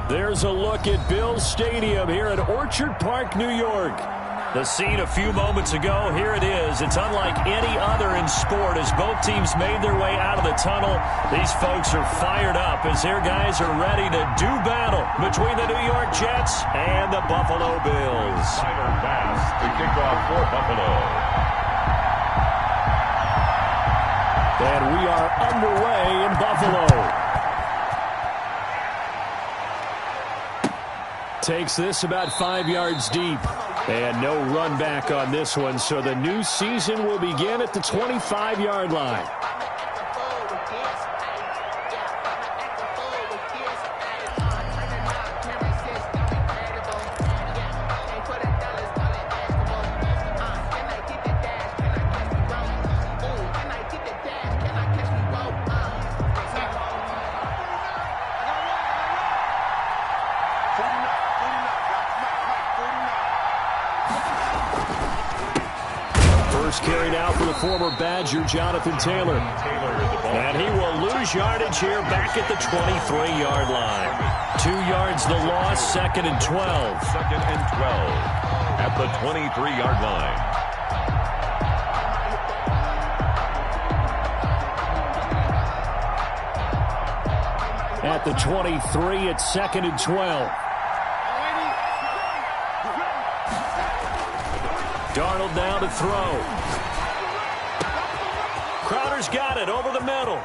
There's a look at Bills Stadium here at Orchard Park, New York. The scene a few moments ago, here it is. It's unlike any other in sport as both teams made their way out of the tunnel. These folks are fired up as their guys are ready to do battle between the New York Jets and the Buffalo Bills. Final pass to kick off for Buffalo. And we are underway in Buffalo. Takes this about 5 yards deep. And no run back on this one, so the new season will begin at the 25-yard line. Carried out for the former Badger, Jonathan Taylor. And he will lose yardage here back at the 23-yard line. 2 yards the loss, 2nd and 12. 2nd and 12 at the 23-yard line. At the 23, it's 2nd and 12. Darnold now to throw. Crowder's got it over the middle.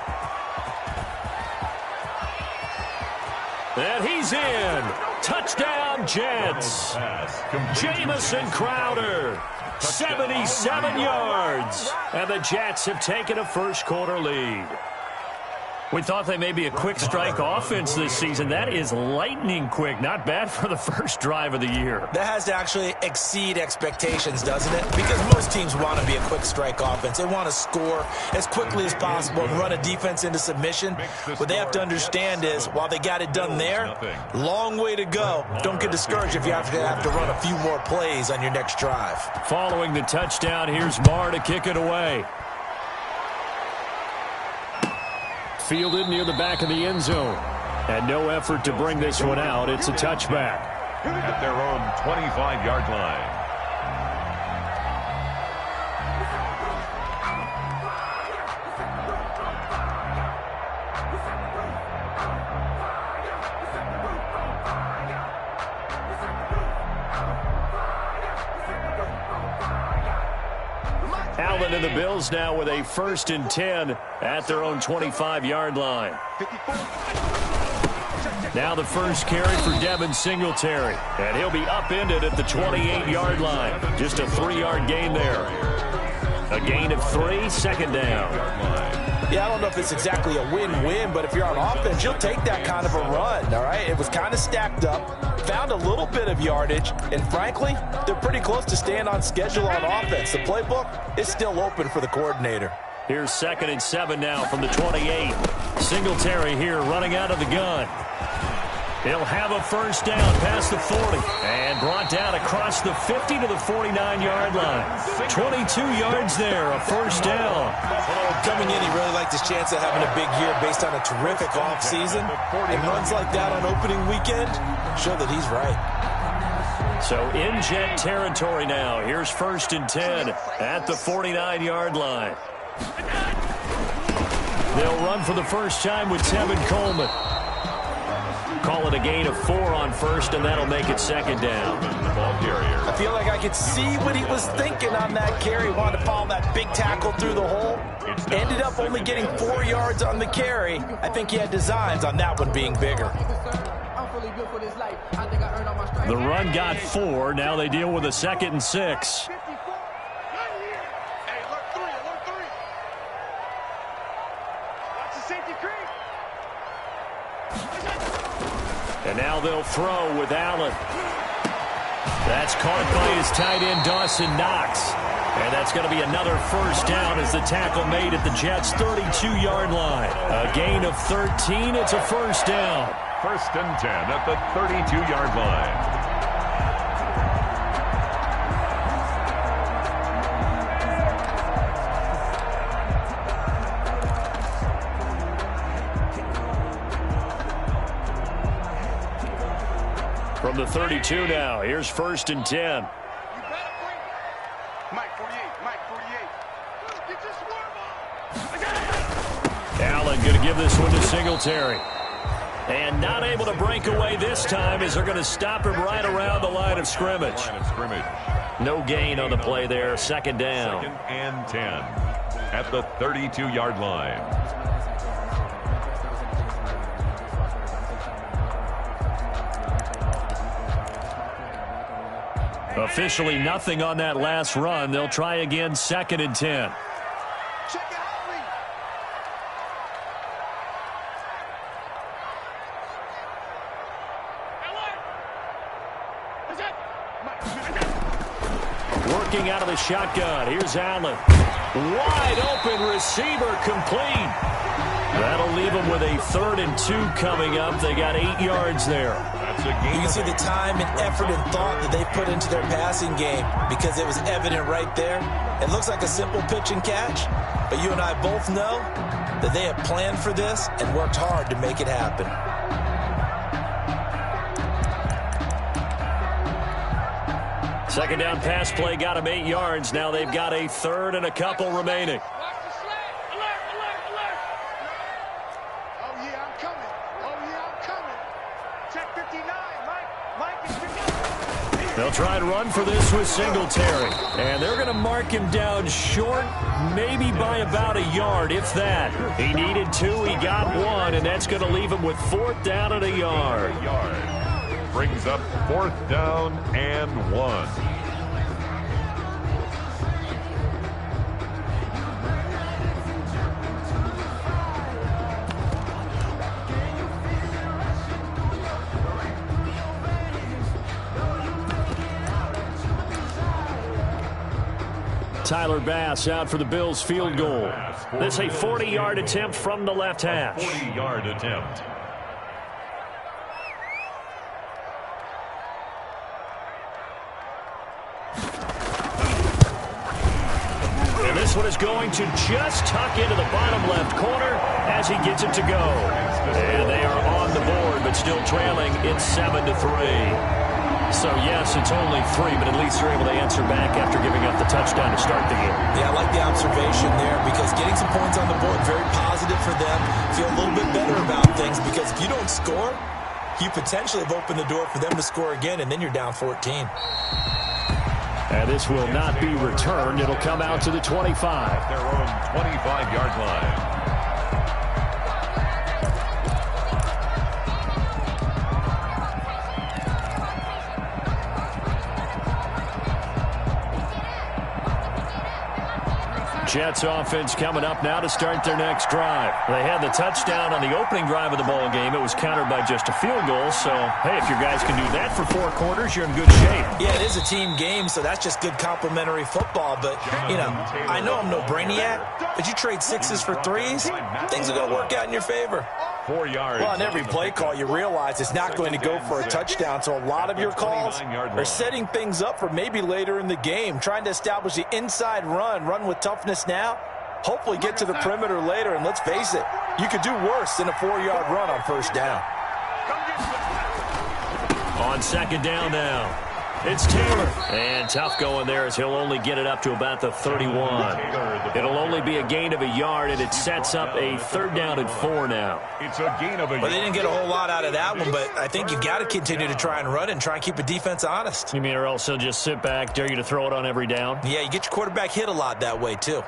And he's in. Touchdown, Jets. Jamison Crowder, 77 yards. And the Jets have taken a first-quarter lead. We thought they may be a quick strike offense this season. That is lightning quick. Not bad for the first drive of the year. That has to actually exceed expectations, doesn't it? Because most teams want to be a quick strike offense. They want to score as quickly as possible and run a defense into submission. What they have to understand is, while they got it done there, long way to go. Don't get discouraged if you have to run a few more plays on your next drive. Following the touchdown, here's Marr to kick it away. Fielded near the back of the end zone. And no effort to bring this one out. It's a touchback. At their own 25-yard line. Allen and the Bills now with a 1st and 10 at their own 25-yard line. Now the first carry for Devin Singletary. And he'll be upended at the 28-yard line. Just a 3-yard gain there. A gain of 3, 2nd down. Yeah, I don't know if it's exactly a win-win, but if you're on offense, you'll take that kind of a run, all right? It was kind of stacked up, found a little bit of yardage, and frankly, they're pretty close to staying on schedule on offense. The playbook is still open for the coordinator. Here's 2nd and 7 now from the 28. Singletary here running out of the gun. He'll have a first down past the 40 and brought down across the 50 to the 49-yard line. 22 yards there, a first down. Coming in, he really liked his chance of having a big year based on a terrific offseason. And runs like that on opening weekend show that he's right. So in Jet territory now. Here's 1st and 10 at the 49-yard line. They'll run for the first time with Tevin Coleman. Call it a gain of 4 on first, and that'll make it 2nd down. I feel like I could see what he was thinking on that carry. Wanted to follow that big tackle through the hole. Ended up only getting 4 yards on the carry. I think he had designs on that one being bigger. The run got 4. Now they deal with a 2nd and 6. And now they'll throw with Allen. That's caught by his tight end, Dawson Knox. And that's going to be another first down as the tackle made at the Jets' 32-yard line. A gain of 13. It's a first down. 1st and 10 at the 32-yard line. From the 32 now, here's 1st and 10. Allen going to give this one to Singletary. And not able to break away this time as they're going to stop him right around the line of scrimmage. No gain on the play there. 2nd down. 2nd and 10 at the 32-yard line. Officially nothing on that last run. They'll try again. 2nd and 10. Working out of the shotgun. Here's Allen. Wide open receiver, complete. That'll leave them with a 3rd and 2 coming up. They got 8 yards there. You can see the time and effort and thought that they put into their passing game because it was evident right there. It looks like a simple pitch and catch, but you and I both know that they have planned for this and worked hard to make it happen. Second down pass play got them 8 yards. Now they've got a 3rd and a couple remaining. They'll try and run for this with Singletary. And they're going to mark him down short, maybe by about a yard, if that. He needed 2, he got 1, and that's going to leave him with 4th down and a yard. Brings up 4th down and 1. Tyler Bass out for the Bills field goal. This is a 40-yard attempt from the left hash. 40-yard attempt. And this one is going to just tuck into the bottom left corner as he gets it to go. And they are on the board, but still trailing. It's 7-3. So, yes, it's only 3, but at least they're able to answer back after giving up the touchdown to start the game. Yeah, I like the observation there because getting some points on the board, very positive for them. Feel a little bit better about things because if you don't score, you potentially have opened the door for them to score again, and then you're down 14. And this will not be returned. It'll come out to the 25. Their own 25-yard line. Jets offense coming up now to start their next drive. They had the touchdown on the opening drive of the ball game. It was countered by just a field goal. So, hey, if your guys can do that for 4 quarters, you're in good shape. Yeah, it is a team game, so that's just good complimentary football. But, you know, I know I'm no brainiac, but you trade 6s for 3s, things are going to work out in your favor. 4 yards. Well, on every play call, you realize it's not going to go for a touchdown. So a lot of your calls are setting things up for maybe later in the game, trying to establish the inside run with toughness now, hopefully get to the perimeter later. And let's face it, you could do worse than a 4-yard run on 1st down. On 2nd down now. It's Taylor. And tough going there as he'll only get it up to about the 31. It'll only be a gain of a yard, and it sets up a 3rd down and 4 now. It's a gain of a yard. Well, they didn't get a whole lot out of that one, but I think you've got to continue to try and run and try and keep a defense honest. You mean or else he'll just sit back, dare you to throw it on every down? Yeah, you get your quarterback hit a lot that way, too.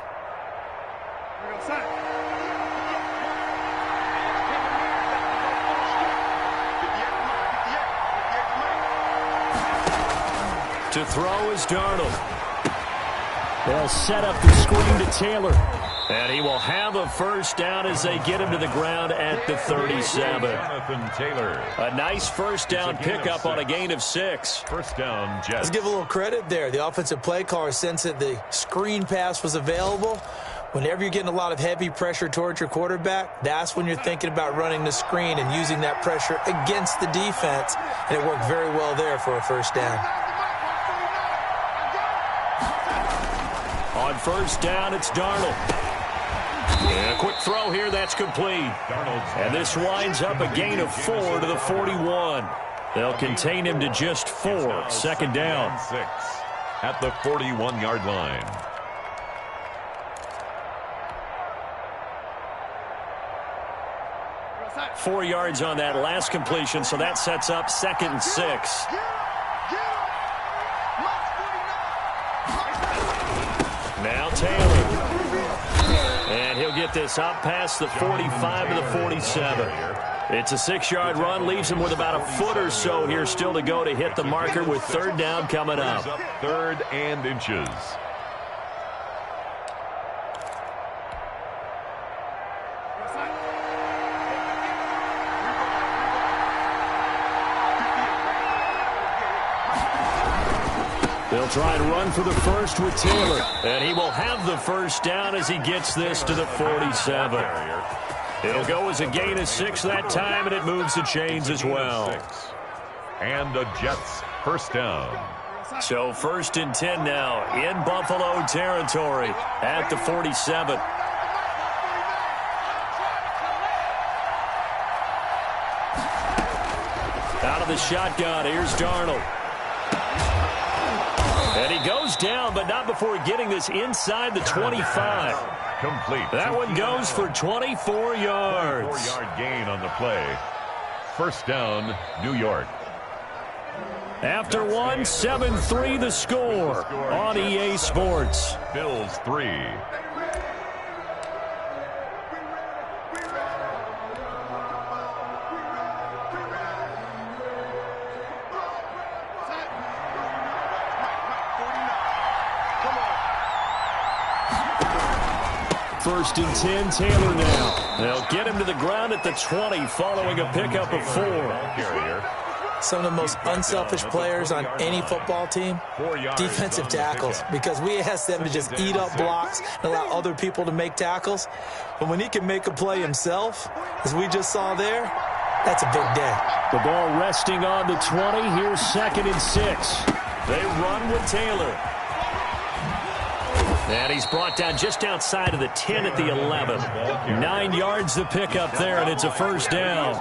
To throw is Darnold. They'll set up the screen to Taylor. And he will have a 1st down as they get him to the ground at the 37. Taylor. A nice 1st down pickup on a gain of 6. 1st down, Jets. Let's give a little credit there. The offensive play caller sensed that the screen pass was available. Whenever you're getting a lot of heavy pressure towards your quarterback, that's when you're thinking about running the screen and using that pressure against the defense. And it worked very well there for a 1st down. On 1st down, it's Darnold. And a quick throw here, that's complete. And this winds up a gain of 4 to the 41. They'll contain him to just 4. Second down. 6 at the 41-yard line. Four yards on that last completion, so that sets up 2nd and 6. Now Taylor. And he'll get this up past the 45 to the 47. It's a 6-yard run, leaves him with about a foot or so here still to go to hit the marker with 3rd down coming up. 3rd and inches. They'll try and run for the first with Taylor. And he will have the first down as he gets this to the 47. It'll go as a gain of 6 that time, and it moves the chains as well. And the Jets first down. So 1st and 10 now in Buffalo territory at the 47. Out of the shotgun, here's Darnold. And he goes down, but not before getting this inside the 25. Complete. That one goes for 24 yards. 4-yard gain on the play. First down, New York. After one, 7-3 the score on EA Sports. Bills 3. First and 10, Taylor now. They'll get him to the ground at the 20 following a pickup of 4. Some of the most unselfish players on any football team, defensive tackles, because we ask them to just eat up blocks and allow other people to make tackles. But when he can make a play himself, as we just saw there, that's a big day. The ball resting on the 20. Here's 2nd and 6. They run with Taylor. And he's brought down just outside of the 10 at the 11. 9 yards to pick up there, and it's a first down.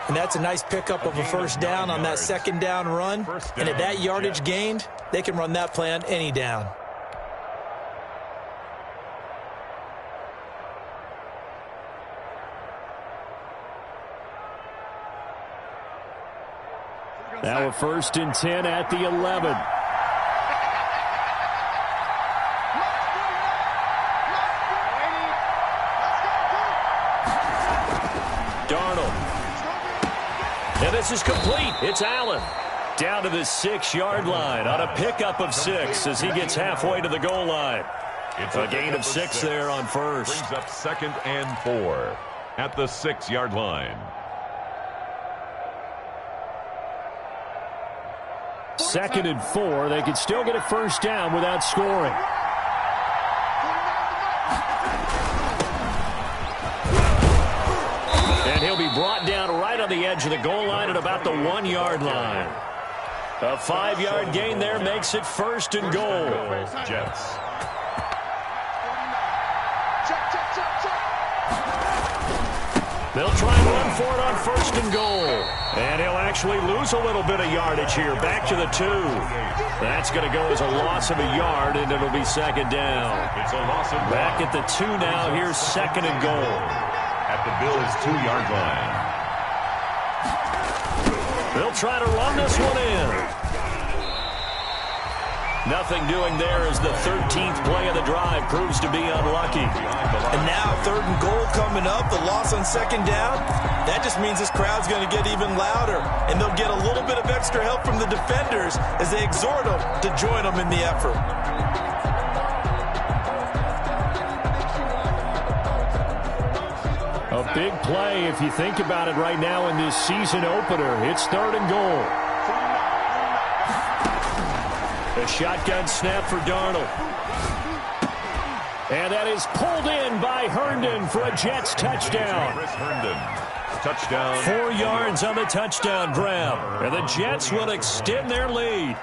And that's a nice pickup of a first down on that 2nd down run. And at that yardage gained, they can run that play on any down. Now a 1st and 10 at the 11. And this is complete. It's Allen. Down to the 6-yard line on a pickup of 6 as he gets halfway to the goal line. It's a gain of 6 there on first. Brings up 2nd and 4 at the 6-yard line. 2nd and 4. They could still get a first down without scoring. And he'll be brought down right on the edge of the goal line at about the 1-yard line. A 5-yard gain there makes it 1st and goal. Jets. They'll try and run for it on 1st and goal. And he'll actually lose a little bit of yardage here. Back to the 2. That's going to go as a loss of a yard, and it'll be 2nd down. It's a loss of back at the 2 now. Here's 2nd and goal. At the Bills' 2-yard line. They'll try to run this one in. Nothing doing there as the 13th play of the drive proves to be unlucky. And now 3rd and goal coming up. The loss on 2nd down. That just means this crowd's going to get even louder. And they'll get a little bit of extra help from the defenders as they exhort them to join them in the effort. A big play if you think about it right now in this season opener. It's 3rd and goal. A shotgun snap for Darnold. And that is pulled in by Herndon for a Jets touchdown. Chris Herndon. Touchdown. 4 yards on the touchdown grab. And the Jets will extend their lead.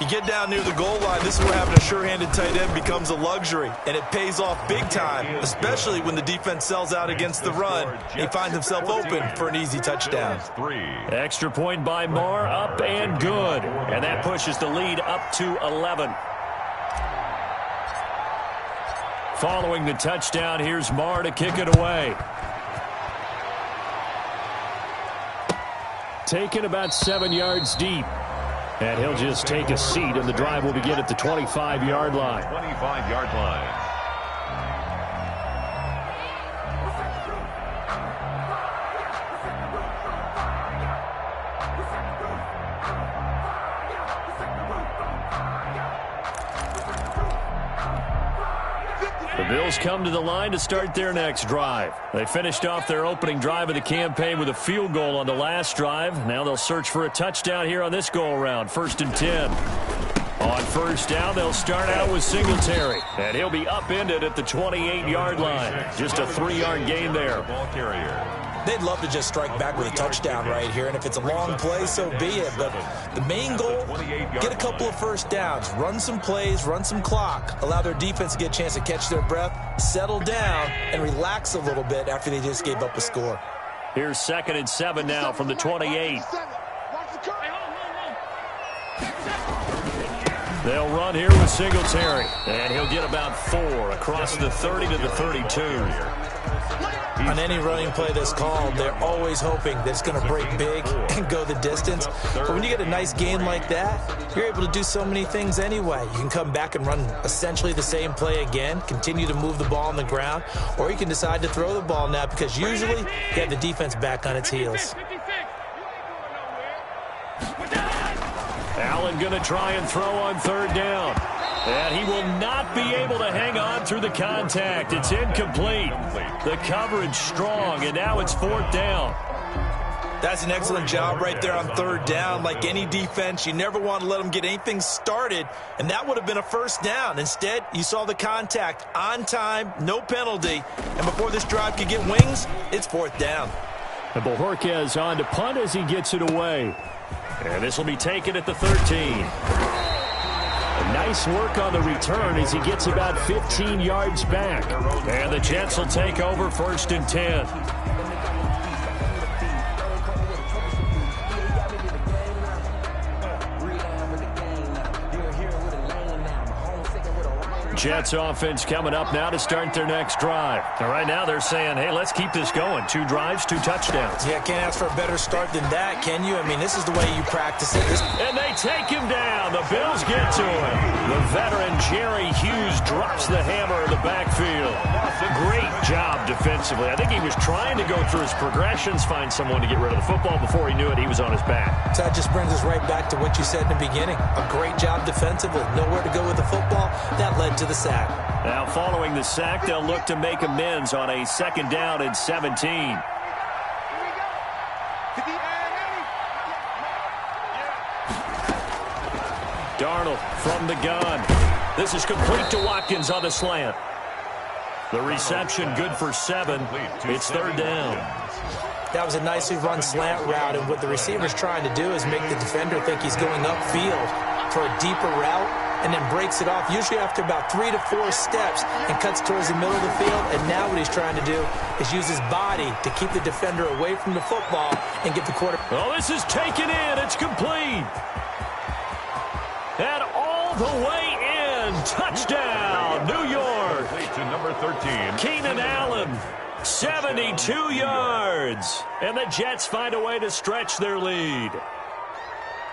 You get down near the goal line, this is where having a sure-handed tight end becomes a luxury, and it pays off big time, especially when the defense sells out against the run. He finds himself open for an easy touchdown. Extra point by Marr, up and good. And that pushes the lead up to 11. Following the touchdown, here's Marr to kick it away. Taken about 7 yards deep. And he'll just take a seat, and the drive will begin at the 25-yard line. 25-yard line. The Bills come to the line to start their next drive. They finished off their opening drive of the campaign with a field goal on the last drive. Now they'll search for a touchdown here on this go-around. 1st and 10. On first down, they'll start out with Singletary. And he'll be upended at the 28-yard line. Just a 3-yard gain there. Ball carrier. They'd love to just strike back with a touchdown right here, and if it's a long play, so be it. But the main goal, get a couple of first downs, run some plays, run some clock, allow their defense to get a chance to catch their breath, settle down, and relax a little bit after they just gave up a score. Here's 2nd and 7 now from the 28. They'll run here with Singletary, and he'll get about 4 across the 30 to the 32. On any running play that's called, they're always hoping that it's going to break big and go the distance. But when you get a nice gain like that, you're able to do so many things anyway. You can come back and run essentially the same play again, continue to move the ball on the ground, or you can decide to throw the ball now because usually you have the defense back on its heels. Allen going to try and throw on 3rd down. And he will not be able to hang on through the contact. It's incomplete. The coverage strong, and now it's 4th down. That's an excellent job right there on 3rd down. Like any defense, you never want to let them get anything started, and that would have been a 1st down. Instead, you saw the contact on time, no penalty, and before this drive could get wings, it's 4th down. And Bojorquez on to punt as he gets it away. And this will be taken at the 13. Nice work on the return as he gets about 15 yards back. And the Jets will take over 1st and 10. Jets offense coming up now to start their next drive. And right now they're saying, hey, let's keep this going. 2 drives, 2 touchdowns. Yeah, can't ask for a better start than that, can you? I mean, this is the way you practice it. And they take him down. The Bills get to him. The veteran Jerry Hughes drops the hammer in the backfield. Great job defensively. I think he was trying to go through his progressions, find someone to get rid of the football. Before he knew it, he was on his back. So that just brings us right back to what you said in the beginning. A great job defensively. Nowhere to go with the football. That led to the sack. Now following the sack, they'll look to make amends on a 2nd down and 17. Darnold from the gun. This is complete to Watkins on the slant. The reception good for 7. It's 3rd down. That was a nicely run slant route, and what the receiver's trying to do is make the defender think he's going upfield for a deeper route, and then breaks it off, usually after about 3 to 4 steps, and cuts towards the middle of the field. And now what he's trying to do is use his body to keep the defender away from the football and get the quarterback. Oh, this is taken in. It's complete. And all the way in. Touchdown, New York. To number 13. Keenan Allen, 72 yards. And the Jets find a way to stretch their lead.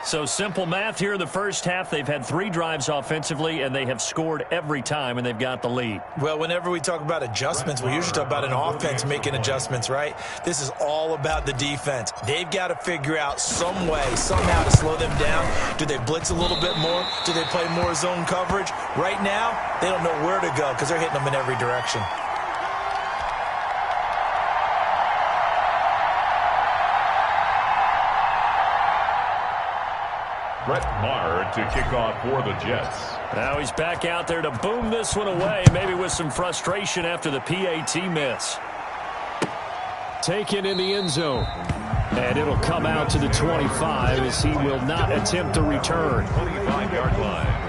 So simple math here in the first half. They've had 3 drives offensively, and they have scored every time, and they've got the lead. Well, whenever we talk about adjustments, we usually talk about an offense making adjustments, right? This is all about the defense. They've got to figure out some way, somehow to slow them down. Do they blitz a little bit more? Do they play more zone coverage? Right now, they don't know where to go because they're hitting them in every direction. Brett Maher to kick off for the Jets. Now he's back out there to boom this one away, maybe with some frustration after the PAT miss. taken in the end zone. And it'll come out to the 25 as he will not attempt to return. 25-yard line.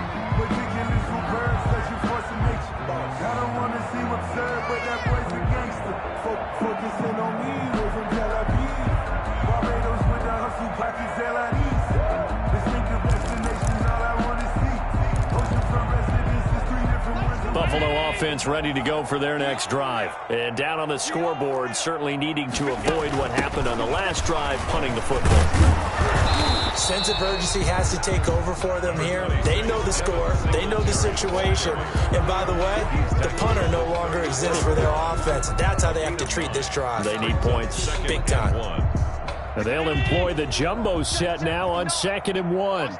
Buffalo offense ready to go for their next drive. And down on the scoreboard, certainly needing to avoid what happened on the last drive, punting the football. Sense of urgency has to take over for them here. They know the score. They know the situation. And by the way, the punter no longer exists for their offense. That's how they have to treat this drive. They need points. Big time. And they'll employ the jumbo set now on 2nd and 1.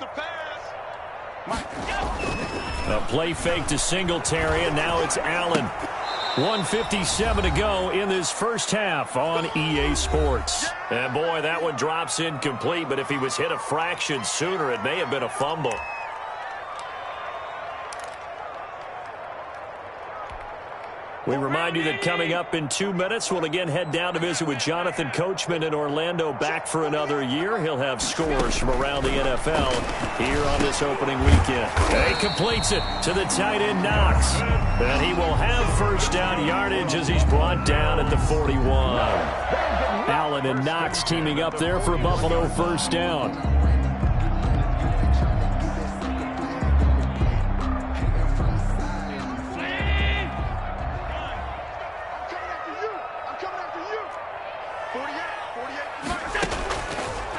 A play fake to Singletary, and now it's Allen. 1:57 to go in this first half on EA Sports. And boy, that one drops incomplete, but if he was hit a fraction sooner, it may have been a fumble. We remind you that coming up in 2 minutes, we'll again head down to visit with Jonathan Coachman in Orlando, back for another year. He'll have scores from around the NFL here on this opening weekend. And he completes it to the tight end, Knox. And he will have first down yardage as he's brought down at the 41. Allen and Knox teaming up there for Buffalo first down.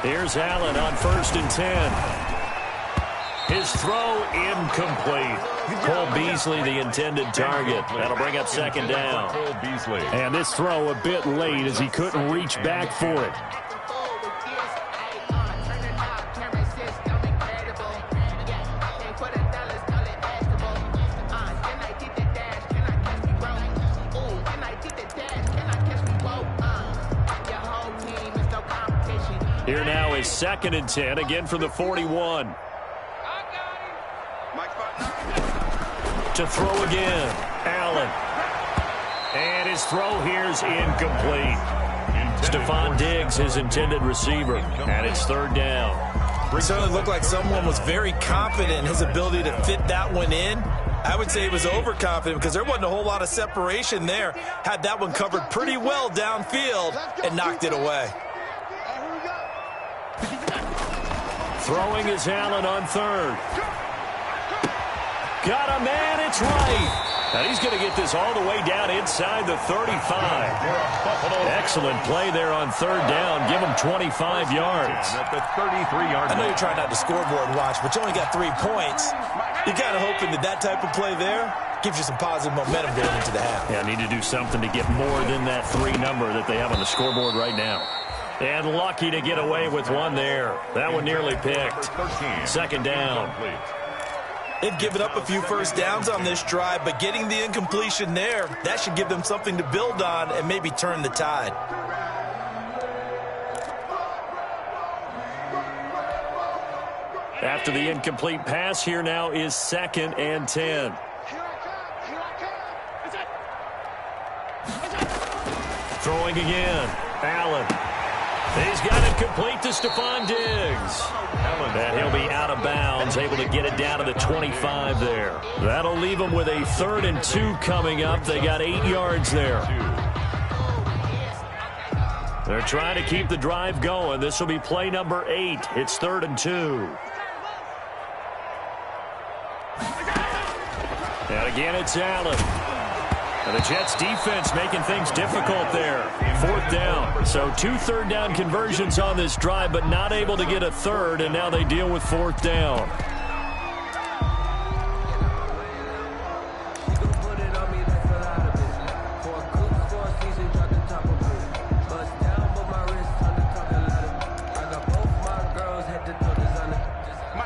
Here's Allen on 1st and 10. His throw incomplete. Cole Beasley, the intended target. That'll bring up 2nd down. And this throw a bit late as he couldn't reach back for it. Here now is 2nd and 10, again from the 41. To throw again, Allen. And his throw here's incomplete. Stephon Diggs, his intended receiver, and it's 3rd down. It certainly looked like someone was very confident in his ability to fit that one in. I would say he was overconfident because there wasn't a whole lot of separation there. Had that one covered pretty well downfield and knocked it away. Throwing is Allen on 3rd. Got a man, it's right. And he's going to get this all the way down inside the 35. Excellent play there on 3rd down. Give him 25 yards. At the 33-yard line. I know you're trying not to scoreboard watch, but you only got 3 points. You're kind of hoping that type of play there gives you some positive momentum going into the half. Yeah, need to do something to get more than that 3 number that they have on the scoreboard right now. And lucky to get away with one there. That one nearly picked. 2nd down. They've given up a few first downs on this drive, but getting the incompletion there, that should give them something to build on and maybe turn the tide. After the incomplete pass, here now is 2nd and 10. Throwing again. Allen. He's got it complete to Stephon Diggs. And he'll be out of bounds, able to get it down to the 25 there. That'll leave them with a 3rd and 2 coming up. They got 8 yards there. They're trying to keep the drive going. This will be play number 8. It's 3rd and 2. And again, it's Allen. And the Jets defense making things difficult there. 4th down. So 2 3rd down conversions on this drive, but not able to get a 3rd, and now they deal with 4th down.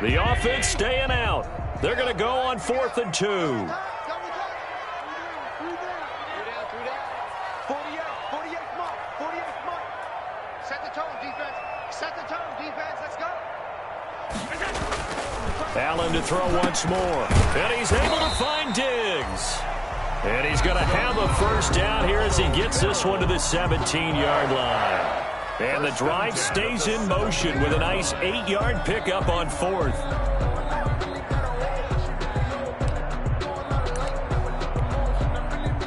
The offense staying out. They're going to go on 4th and 2. Allen to throw once more. And he's able to find Diggs. And he's going to have a first down here as he gets this one to the 17-yard line. And the drive stays in motion with a nice 8-yard pickup on 4th.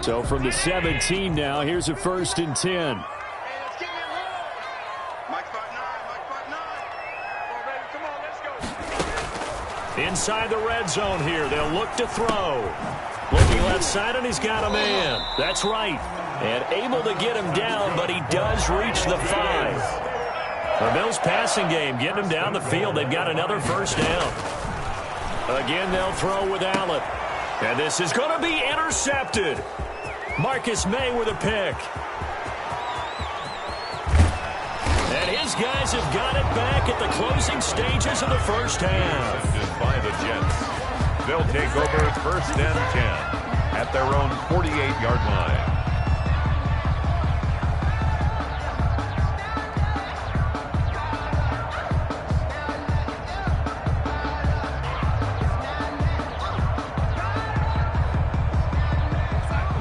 So from the 17 now, here's a 1st and 10. Inside the red zone here, they'll look to throw. Looking left side, and he's got a man. That's right. And able to get him down, but he does reach the 5. The Bills passing game getting him down the field. They've got another first down. Again, they'll throw with Allen. And this is going to be intercepted. Marcus May with a pick. And his guys have got it back at the closing stages of the first half. By the Jets. They'll take over 1st and 10 at their own 48-yard line.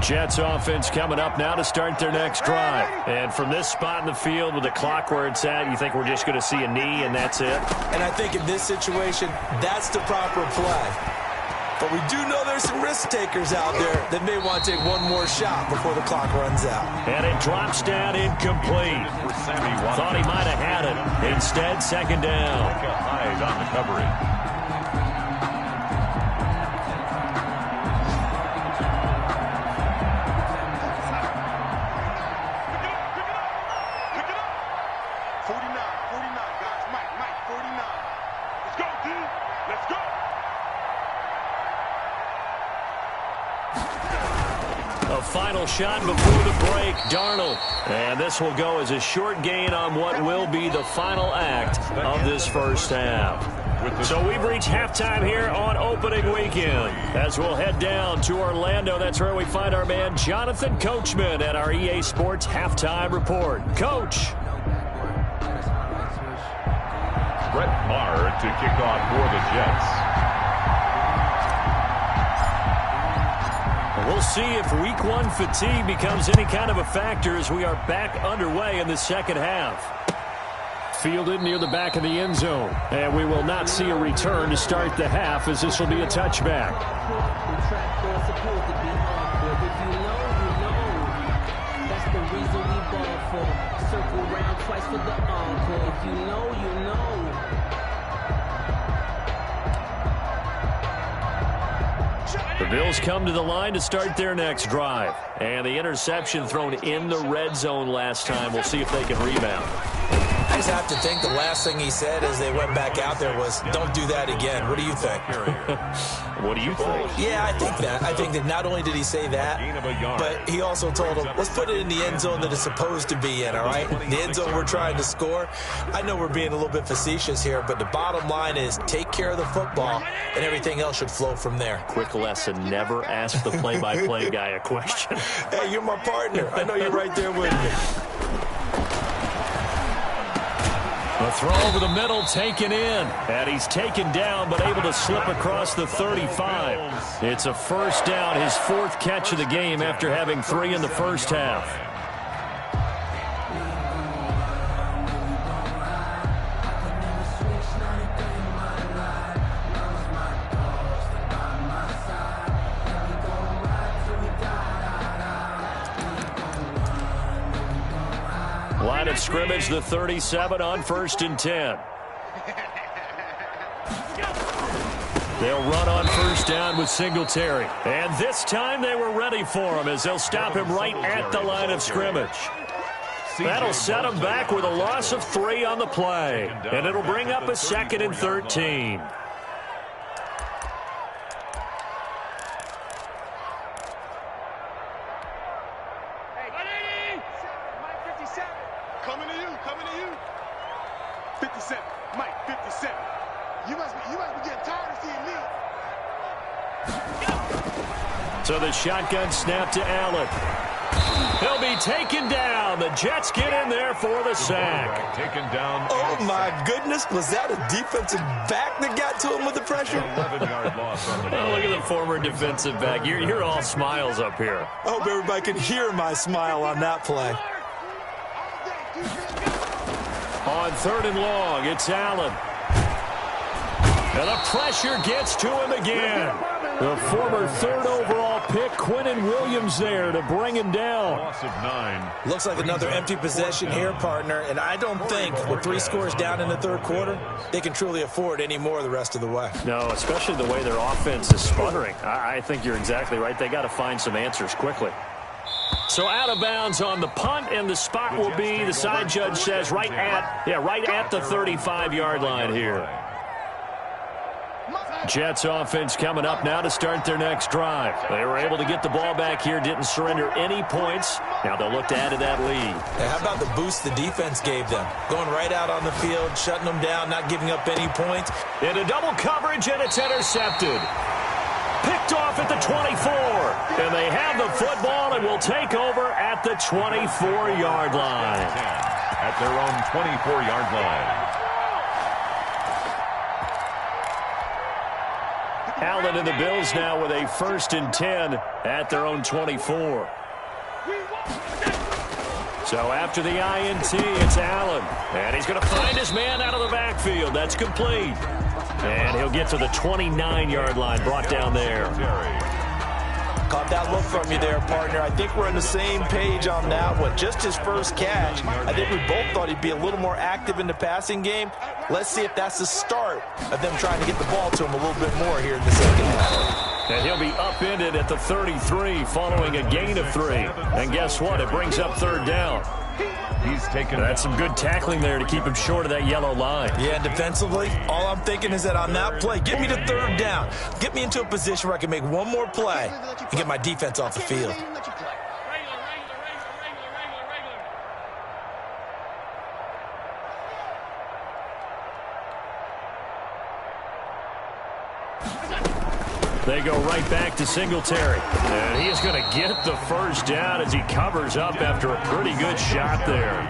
Jets offense coming up now to start their next drive. And from this spot in the field with the clock where it's at, you think we're just going to see a knee and that's it? And I think in this situation, that's the proper play. But we do know there's some risk takers out there that may want to take one more shot before the clock runs out. And it drops down incomplete. Thought he might have had it. Instead, 2nd down. Eyes on the coverage. Final shot before the break, Darnold. And this will go as a short gain on what will be the final act of this first half. So we've reached halftime here on opening weekend. As we'll head down to Orlando, that's where we find our man Jonathan Coachman at our EA Sports Halftime Report. Coach. Brett Maher to kick off for the Jets. We'll see if Week 1 fatigue becomes any kind of a factor as we are back underway in the second half. Fielded near the back of the end zone. And we will not see a return to start the half as this will be a touchback. That's the reason we ball for. Circle round twice for the encore. If you know, you know. The Bills come to the line to start their next drive. And the interception thrown in the red zone last time. We'll see if they can rebound. I just have to think the last thing he said as they went back out there was, don't do that again. What do you think? What do you think? Yeah, I think that. I think that not only did he say that, but he also told him, let's put it in the end zone that it's supposed to be in, all right? The end zone we're trying to score. I know we're being a little bit facetious here, but the bottom line is take care of the football, and everything else should flow from there. Quick lesson, never ask the play-by-play guy a question. Hey, you're my partner. I know you're right there with me. The throw over the middle taken in. And he's taken down but able to slip across the 35. It's a first down, his fourth catch of the game after having 3 in the first half. Line of scrimmage, the 37 on 1st and 10. They'll run on first down with Singletary. And this time they were ready for him as they'll stop him right at the line of scrimmage. That'll set him back with a loss of 3 on the play. And it'll bring up a 2nd and 13. Coming to you. 57, Mike, 57. You must be getting tired of seeing me. So the shotgun snap to Allen. He'll be taken down. The Jets get in there for the sack. Taken down. Oh, my goodness. Was that a defensive back that got to him with the pressure? 11-yard loss on the Oh, look at the former defensive back. You're all smiles up here. I hope everybody could hear my smile on that play. On 3rd and long, it's Allen. And the pressure gets to him again. The former 3rd overall pick, Quinnen Williams, there to bring him down. loss of 9. Looks like another empty possession here, partner, and I don't think with 3 scores down in the 3rd quarter, they can truly afford any more the rest of the way. No, especially the way their offense is sputtering. I think you're exactly right. They got to find some answers quickly. So out of bounds on the punt, and the spot will be, the side judge says, right at the 35-yard line here. Jets offense coming up now to start their next drive. They were able to get the ball back here, didn't surrender any points. Now they'll look to add to that lead. Hey, how about the boost the defense gave them? Going right out on the field, shutting them down, not giving up any points. Into double coverage, and it's intercepted. Picked off at the 24. And they have the football and will take over at the 24-yard line. At their own 24-yard line. Allen and the Bills now with a 1st and 10 at their own 24. So after the INT, it's Allen. And he's going to find his man out of the backfield. That's complete. And he'll get to the 29-yard line, brought down there. Caught that look from you there, partner. I think we're on the same page on that one. Just his first catch. I think we both thought he'd be a little more active in the passing game. Let's see if that's the start of them trying to get the ball to him a little bit more here in the second half. And he'll be upended at the 33 following a gain of 3. And guess what? It brings up 3rd down. He's taken. That's some good tackling there to keep him short of that yellow line. Yeah, and defensively, all I'm thinking is that on that play, get me to 3rd down. Get me into a position where I can make one more play and get my defense off the field. They go right back to Singletary. And he is going to get the 1st down as he covers up after a pretty good shot there.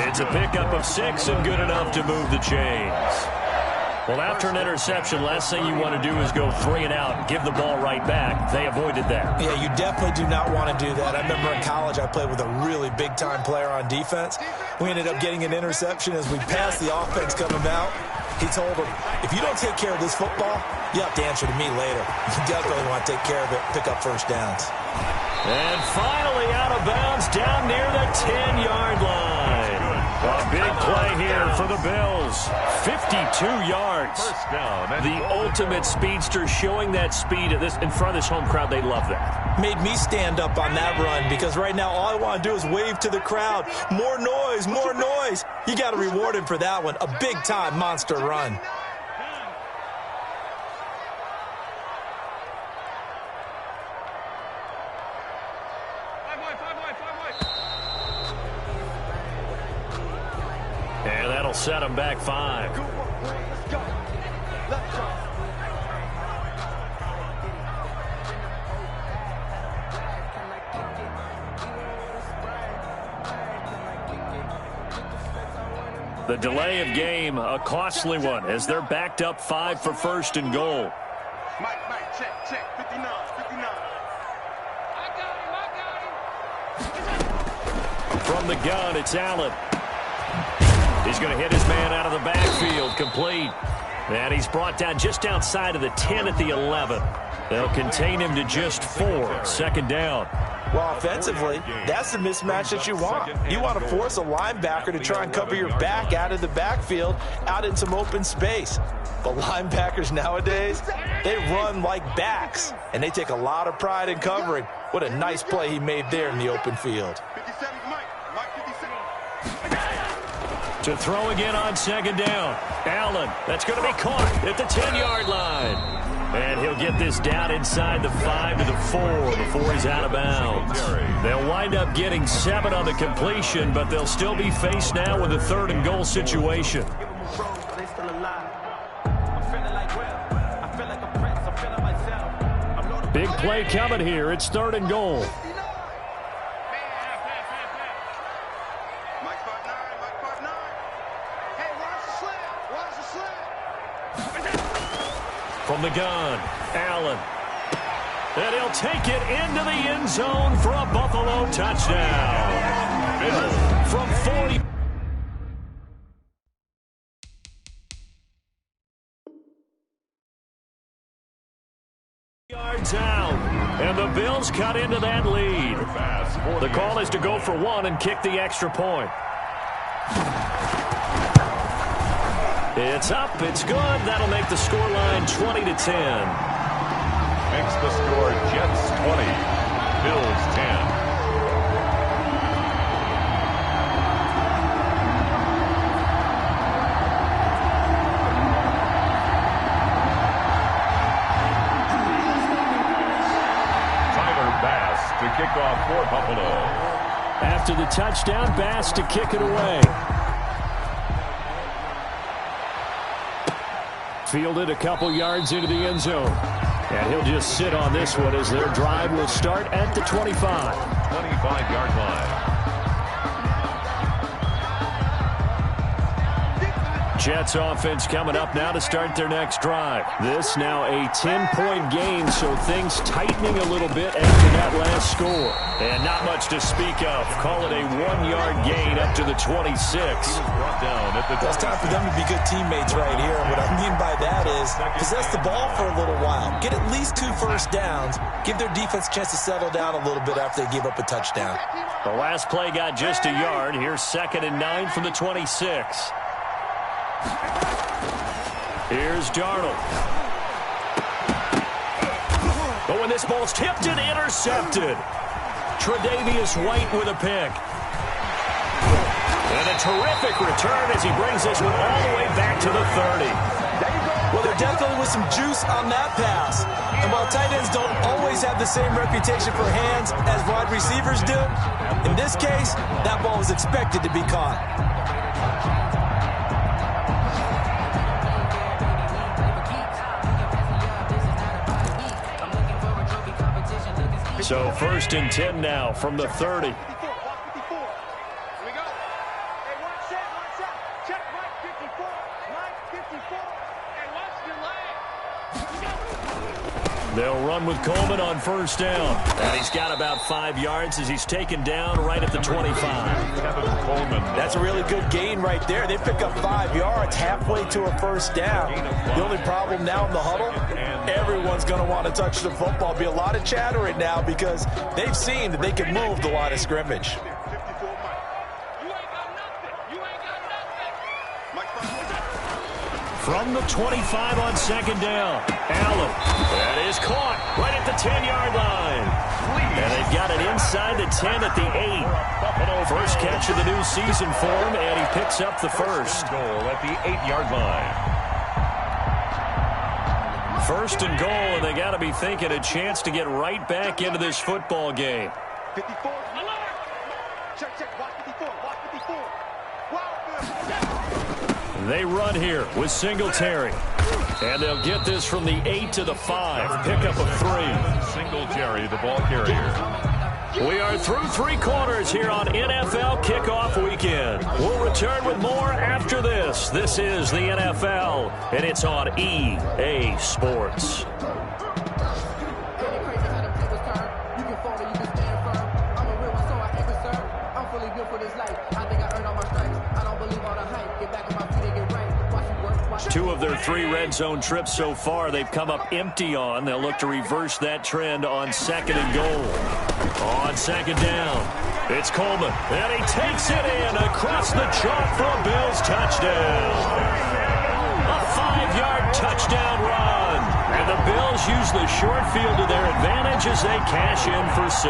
It's a pickup of 6 and good enough to move the chains. Well, after an interception, last thing you want to do is go 3 and out and give the ball right back. They avoided that. Yeah, you definitely do not want to do that. I remember in college I played with a really big-time player on defense. We ended up getting an interception as we passed the offense coming out. He told him, if you don't take care of this football, you have to answer to me later. You definitely want to take care of it, pick up 1st downs. And finally out of bounds down near the 10-yard line. A big play here for the Bills. 52 yards. First down. The ultimate speedster, showing that speed in front of this home crowd. They love that. Made me stand up on that run because right now all I want to do is wave to the crowd. More noise, more noise. You got to reward him for that one. A big-time monster run. And that'll set him back 5. The delay of game, a costly one, as they're backed up 5 for 1st and goal. Mike, check, 59. From the gun, it's Allen. He's going to hit his man out of the backfield, complete. And he's brought down just outside of the 10 at the 11. They'll contain him to just 4, 2nd down. Well, offensively, that's the mismatch that you want. You want to force a linebacker to try and cover your back out of the backfield, out in some open space. But linebackers nowadays, they run like backs, and they take a lot of pride in covering. What a nice play he made there in the open field. 57, Mike 57. To throw again on 2nd down. Allen, that's going to be caught at the 10-yard line. And he'll get this down inside the 5 to the 4 before he's out of bounds. They'll wind up getting 7 on the completion, but they'll still be faced now with a 3rd and goal situation. Big play coming here. It's 3rd and goal. From the gun, Allen. And he'll take it into the end zone for a Buffalo touchdown. Bill from 40. Yards out, and the Bills cut into that lead. The call is to go for one and kick the extra point. It's up, it's good. That'll make the scoreline 20-10. Makes the score Jets 20, Bills 10. To kick off for Buffalo. After the touchdown, Bass to kick it away. Fielded a couple yards into the end zone. And he'll just sit on this one as their drive will start at the 25. 25-yard line. Jets offense coming up now to start their next drive. This now a 10-point game, so things tightening a little bit after that last score. And not much to speak of. Call it a 1-yard gain up to the 26. It's time for them to be good teammates right here. What I mean by that is possess the ball for a little while. Get at least 2 first downs. Give their defense a chance to settle down a little bit after they give up a touchdown. The last play got just a yard. Here's 2nd and 9 from the 26. Here's Darnold. Oh, and this ball's tipped and intercepted. Tre'Davious White with a pick. And a terrific return as he brings this one all the way back to the 30. Well, there definitely was some juice on that pass. And while tight ends don't always have the same reputation for hands as wide receivers do, in this case, that ball was expected to be caught. So 1st and 10 now from the 30. They'll run with Coleman on 1st down. And he's got about 5 yards as he's taken down right at the 25. That's a really good gain right there. They pick up 5 yards halfway to a 1st down. The only problem now in the huddle, everyone's going to want to touch the football. Be a lot of chatter right now because they've seen that they can move the line of scrimmage. From the 25 on 2nd down, Allen. That is caught right at the 10-yard line. And they've got it inside the 10 at the 8. First catch of the new season for him, and he picks up the first. Goal at the 8-yard line. 1st and goal, and they got to be thinking a chance to get right back into this football game. 54. Check. Watch 54. Watch 54. They run here with Singletary. And they'll get this from the 8 to the 5. Pickup of 3. Singletary, the ball carrier. We are through 3 quarters here on NFL Kickoff Weekend. We'll return with more after this. This is the NFL, and it's on EA Sports. Two of their 3 red zone trips so far they've come up empty on. They'll look to reverse that trend on 2nd and goal. On 2nd down, it's Coleman. And he takes it in across the chalk for a Bills touchdown. A 5-yard touchdown run. And the Bills use the short field to their advantage as they cash in for 6.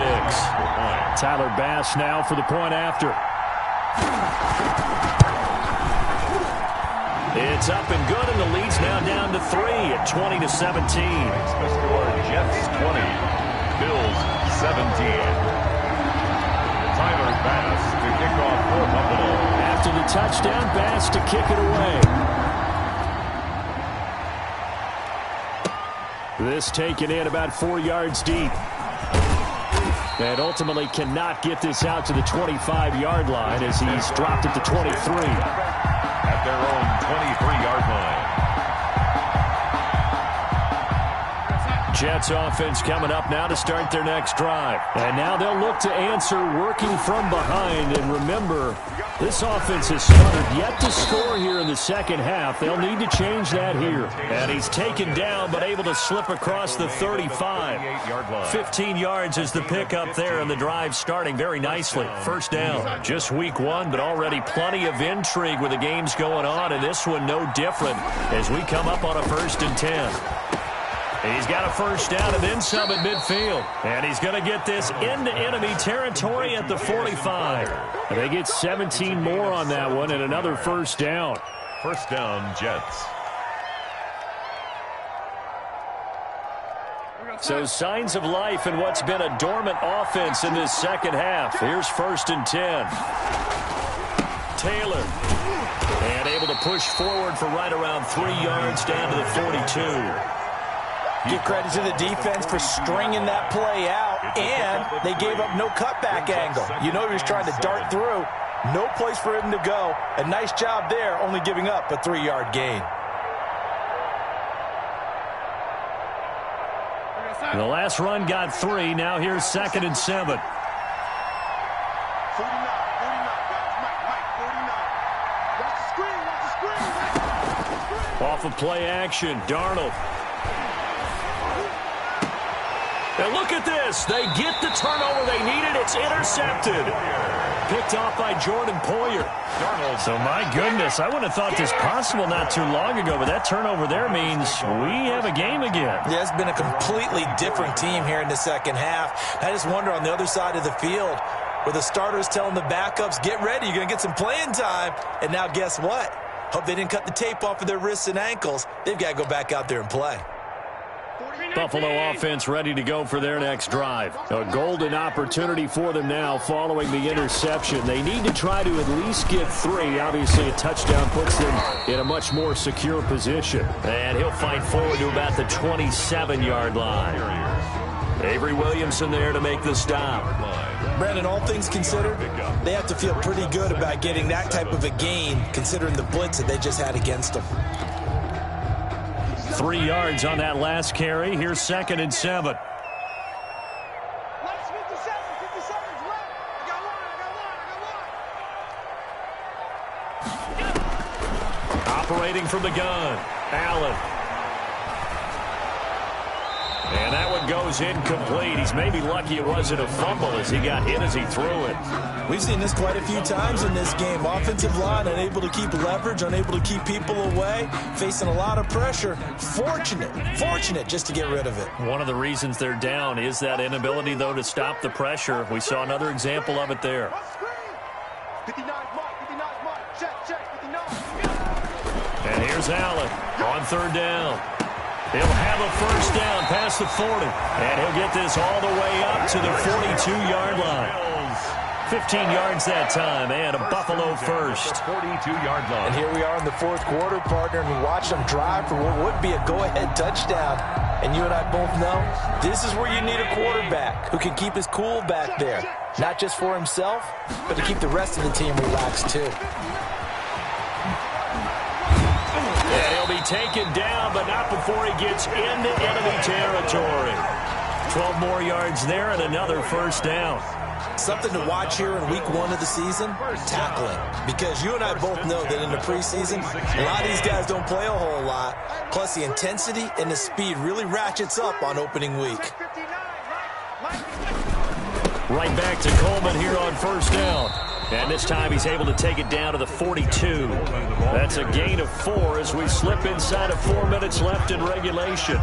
Tyler Bass now for the point after. It's up and good, and the lead's now down to 3 at 20-17. Makes the score Jets 20, Bills 17. Tyler Bass to kick off for Buffalo. After the touchdown, Bass to kick it away. This taken in about 4 yards deep. And ultimately cannot get this out to the 25-yard line as he's dropped at the 23. At their own 23-yard line. Jets offense coming up now to start their next drive. And now they'll look to answer working from behind. And remember, this offense has stuttered yet to score here in the second half. They'll need to change that here. And he's taken down but able to slip across the 35. 15 yards is the pickup there, and the drive starting very nicely. First down. Just week one, but already plenty of intrigue with the games going on, and this one no different as we come up on a 1st and 10. He's got a first down and then some at midfield. And he's going to get this into enemy territory at the 45. And they get 17 more on that one and another first down. First down, Jets. So signs of life in what's been a dormant offense in this second half. Here's 1st and 10. Taylor. And able to push forward for right around 3 yards down to the 42. Give credit to the defense for stringing that play out, and they gave up no cutback angle. You know he was trying to dart through. No place for him to go. A nice job there, only giving up a 3-yard gain. The last run got 3. Now here's 2nd and 7. 49, guys. Mike, 49. Watch the screen. Off of play action, Darnold. And look at this. They get the turnover they needed. It's intercepted. Picked off by Jordan Poyer. So, my goodness, I wouldn't have thought this possible not too long ago, but that turnover there means we have a game again. Yeah, it's been a completely different team here in the second half. I just wonder on the other side of the field, where the starters telling the backups, get ready, you're going to get some playing time. And now guess what? Hope they didn't cut the tape off of their wrists and ankles. They've got to go back out there and play. Buffalo offense ready to go for their next drive. A golden opportunity for them now following the interception. They need to try to at least get 3. Obviously, a touchdown puts them in a much more secure position. And he'll fight forward to about the 27-yard line. Avery Williamson there to make the stop. Brandon, all things considered, they have to feel pretty good about getting that type of a gain, considering the blitz that they just had against them. 3 yards on that last carry. Here's 2nd and 7. Operating from the gun, Allen. And that one goes incomplete. He's maybe lucky it wasn't a fumble as he got hit as he threw it. We've seen this quite a few times in this game. Offensive line unable to keep leverage, unable to keep people away, facing a lot of pressure. Fortunate just to get rid of it. One of the reasons they're down is that inability, though, to stop the pressure. We saw another example of it there. 59 mark, check, 59. And here's Allen on 3rd down. He'll have a first down past the 40. And he'll get this all the way up to the 42-yard line. 15 yards that time, and a Buffalo first. 42-yard line. And here we are in the 4th quarter, partner, and we watched them drive for what would be a go-ahead touchdown. And you and I both know this is where you need a quarterback who can keep his cool back there. Not just for himself, but to keep the rest of the team relaxed, too. And he'll be taken down, but not before he gets into enemy territory. 12 more yards there and another first down. Something to watch here in week 1 of the season, tackling. Because you and I both know that in the preseason, a lot of these guys don't play a whole lot. Plus, the intensity and the speed really ratchets up on opening week. Right back to Coleman here on first down. And this time he's able to take it down to the 42. That's a gain of 4 as we slip inside of 4 minutes left in regulation.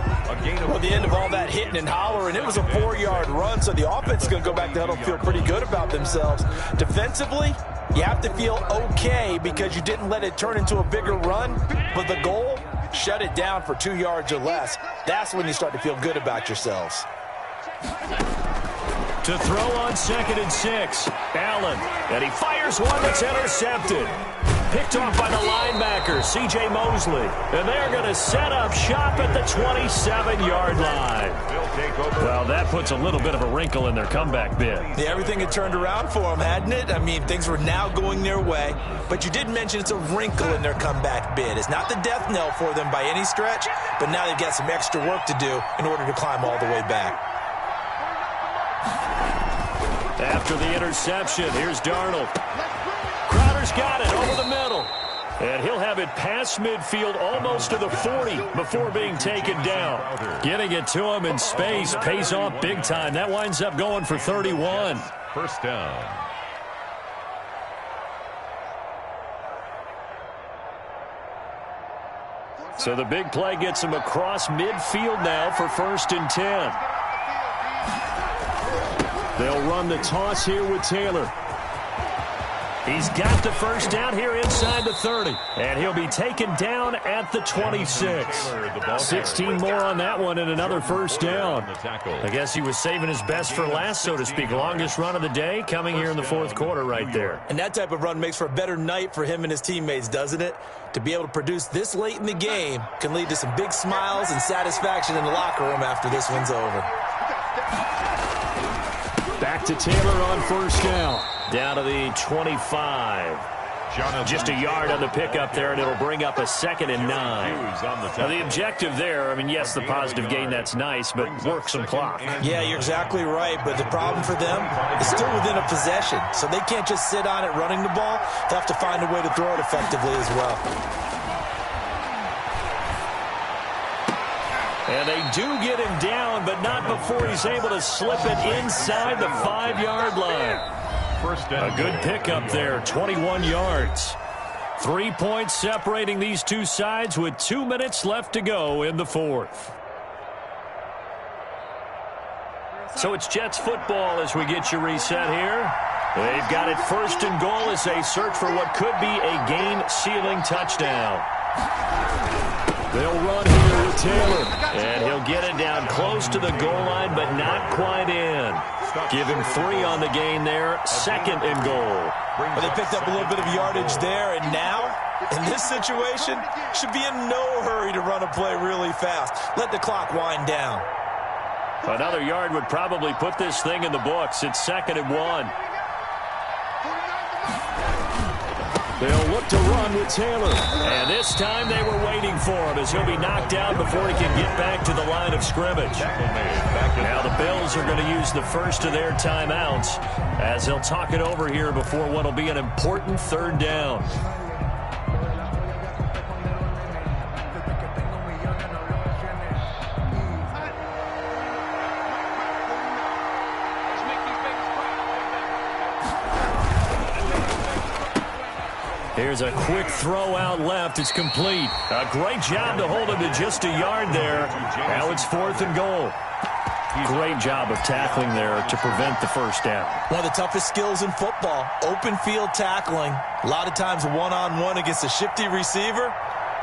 Well, the end of all that hitting and hollering, it was a 4-yard run, so the offense is going to go back to huddle and feel pretty good about themselves. Defensively, you have to feel okay because you didn't let it turn into a bigger run, but the goal, shut it down for 2 yards or less. That's when you start to feel good about yourselves. To throw on 2nd and 6, Allen, and he fires one that's intercepted. picked off by the linebacker, C.J. Mosley. And they're going to set up shop at the 27-yard line. Well, that puts a little bit of a wrinkle in their comeback bid. Yeah, everything had turned around for them, hadn't it? I mean, things were now going their way. But you did mention it's a wrinkle in their comeback bid. It's not the death knell for them by any stretch, but now they've got some extra work to do in order to climb all the way back. After the interception, here's Darnold. Crowder's got it over the middle. And he'll have it past midfield almost to the 40 before being taken down. Getting it to him in space pays off big time. That winds up going for 31. First down. So the big play gets him across midfield now for 1st and 10. They'll run the toss here with Taylor. He's got the first down here inside the 30. And he'll be taken down at the 26. 16 more on that one and another first down. I guess he was saving his best for last, so to speak. Longest run of the day coming here in the 4th quarter right there. And that type of run makes for a better night for him and his teammates, doesn't it? To be able to produce this late in the game can lead to some big smiles and satisfaction in the locker room after this one's over. Back to Taylor on first down. Down to the 25. Just a yard on the pickup there, and it'll bring up a 2nd and 9. Now, the objective there, I mean, yes, the positive gain, that's nice, but work some clock. Yeah, you're exactly right, but the problem for them is still within a possession, so they can't just sit on it running the ball. They'll have to find a way to throw it effectively as well. And they do get him down, but not before he's able to slip it inside the 5-yard line. A good pickup there, 21 yards. 3 points separating these two sides with 2 minutes left to go in the 4th. So it's Jets football as we get you reset here. They've got it 1st and goal as they search for what could be a game-sealing touchdown. They'll run here with Taylor, and he'll get it down close to the goal line, but not quite in. Give him 3 on the gain there, 2nd and goal. Well, they picked up a little bit of yardage there, and now, in this situation, should be in no hurry to run a play really fast. Let the clock wind down. Another yard would probably put this thing in the books. It's 2nd and 1. They'll look to run with Taylor. And this time they were waiting for him as he'll be knocked down before he can get back to the line of scrimmage. Now the Bills are going to use the first of their timeouts as they'll talk it over here before what will be an important 3rd down. Here's a quick throw out left. It's complete. A great job to hold him to just a yard there. Now it's 4th and goal. Great job of tackling there to prevent the first down. One of the toughest skills in football, open field tackling. A lot of times one-on-one against a shifty receiver.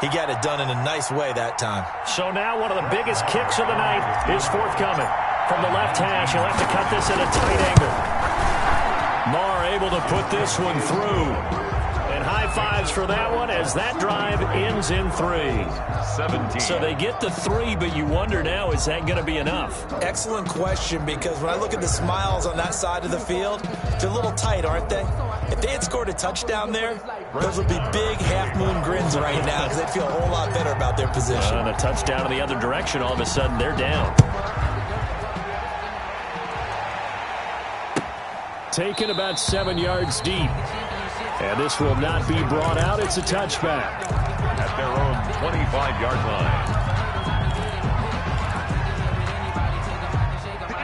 He got it done in a nice way that time. So now one of the biggest kicks of the night is forthcoming. From the left hash, he'll have to cut this at a tight angle. Marr able to put this one through. High fives for that one as that drive ends in 3. 17. So they get the 3, but you wonder now, is that going to be enough? Excellent question, because when I look at the smiles on that side of the field, they're a little tight, aren't they? If they had scored a touchdown there, those would be big half-moon grins right now because they'd feel a whole lot better about their position. And a touchdown in the other direction, all of a sudden they're down. Taken about 7 yards deep. And this will not be brought out. It's a touchback. At their own 25-yard line.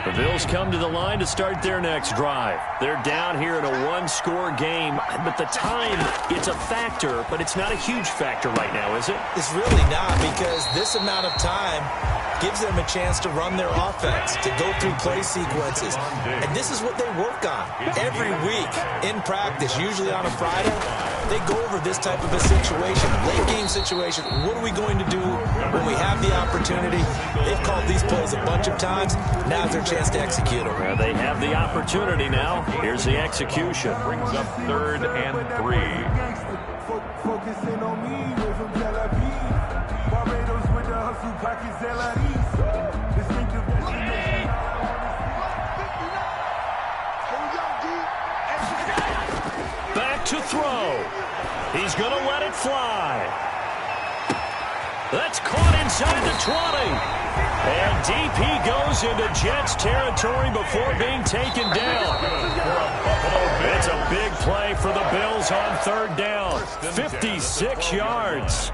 The Bills come to the line to start their next drive. They're down here in a 1-score game. But the time, it's a factor, but it's not a huge factor right now, is it? It's really not, because this amount of time gives them a chance to run their offense, to go through play sequences. And this is what they work on every week in practice, usually on a Friday. They go over this type of a situation, late game situation. What are we going to do when we have the opportunity? They've called these plays a bunch of times. Now's their chance to execute them. Well, they have the opportunity now. Here's the execution. Brings up 3rd and 3. Focusing on me, we're from Tel Aviv. Barbados with the hustle pockets, LREs. Distinctive destination. Back to throw. He's going to let it fly. That's caught inside the 20. And deep he goes into Jets territory before being taken down. It's a big play for the Bills on third down. 56 yards.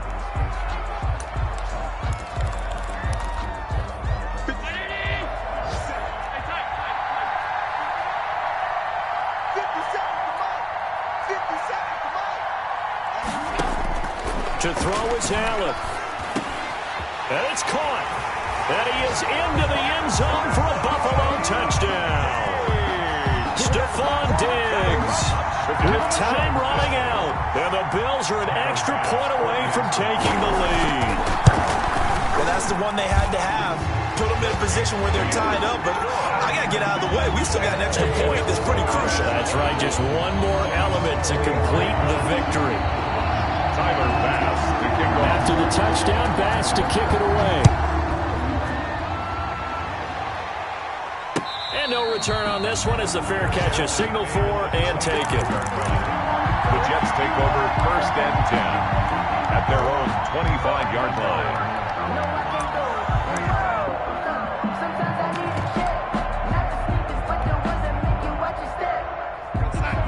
To throw is Allen. And it's caught. And he is into the end zone for a Buffalo touchdown. Stephon Diggs with time running out. And the Bills are an extra point away from taking the lead. Well, that's the one they had to have. Put them in a position where they're tied up, but I got to get out of the way. We still got an extra point that's pretty crucial. That's right. Just one more element to complete the victory. Tyler Bass to kick off. After the touchdown, Bass to kick it away. And no return on this one as the fair catch is signaled for and taken. The Jets take over first and 10 at their own 25-yard line.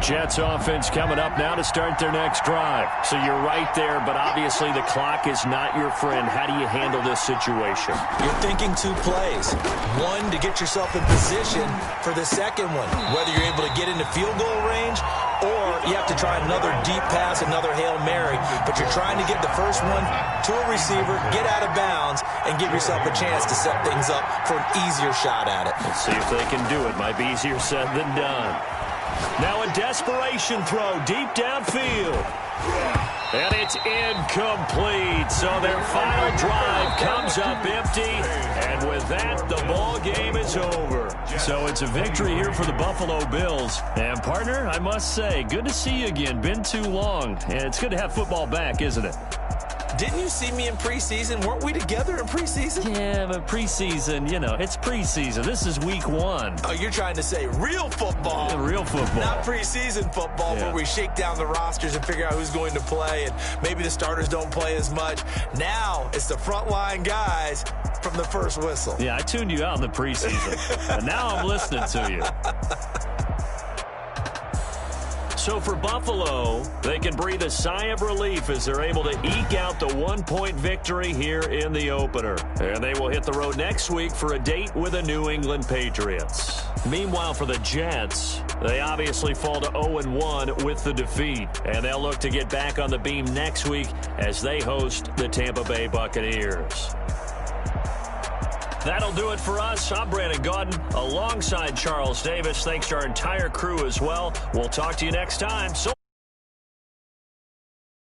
Jets offense coming up now to start their next drive. So you're right there, but obviously the clock is not your friend. How do you handle this situation? You're thinking two plays. One, to get yourself in position for the second one, whether you're able to get into field goal range or you have to try another deep pass, another Hail Mary, but you're trying to get the first one to a receiver, get out of bounds, and give yourself a chance to set things up for an easier shot at it. Let's see if they can do it. Might be easier said than done. Now a desperation throw deep downfield. And it's incomplete. So their final drive comes up empty. And with that, the ball game is over. So it's a victory here for the Buffalo Bills. And partner, I must say, good to see you again. Been too long. And it's good to have football back, isn't it? Didn't you see me in preseason? Weren't we together in preseason? Yeah, but preseason, you know, it's preseason. This is week one. Oh, you're trying to say real football. Yeah, real football. Not preseason football where we shake down the rosters and figure out who's going to play, and maybe the starters don't play as much. Now it's the frontline guys from the first whistle. Yeah, I tuned you out in the preseason, and now I'm listening to you. So for Buffalo, they can breathe a sigh of relief as they're able to eke out the one-point victory here in the opener. And they will hit the road next week for a date with the New England Patriots. Meanwhile, for the Jets, they obviously fall to 0-1 with the defeat. And they'll look to get back on the beam next week as they host the Tampa Bay Buccaneers. That'll do it for us. I'm Brandon Gaudin alongside Charles Davis. Thanks to our entire crew as well. We'll talk to you next time. So